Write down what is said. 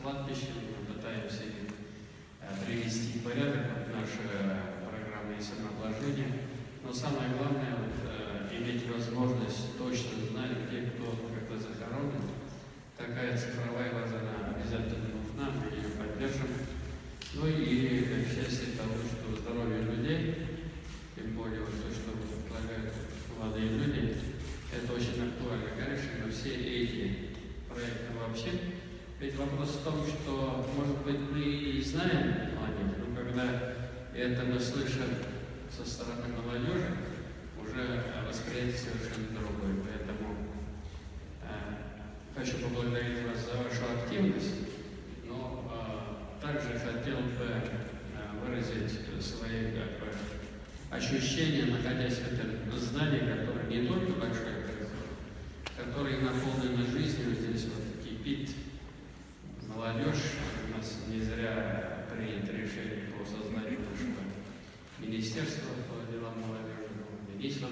кладбищами, мы пытаемся их привести в порядок. Наша программа есть самообложение. Но самое главное, иметь возможность точно знать, где кто когда захоронен. Такая цифровая база, она обязательно нужна, мы ее поддержим. Ну и счастье того, что здоровье людей, тем более вот то, что предлагают молодые люди, это очень актуально. Конечно, но все эти проекты вообще. Ведь вопрос в том, что, может быть, мы и знаем молодежь, но когда это мы слышим со стороны молодежи, уже восприятие совершенно другое. Поэтому хочу поблагодарить вас за вашу активность, но также хотел бы выразить свои ощущения, находясь в этом здании, которое не только большое, которое наполнено жизнью. Здесь вот кипит молодежь. У нас не зря принято решение по созданию нашего Министерства по делам молодежи, министра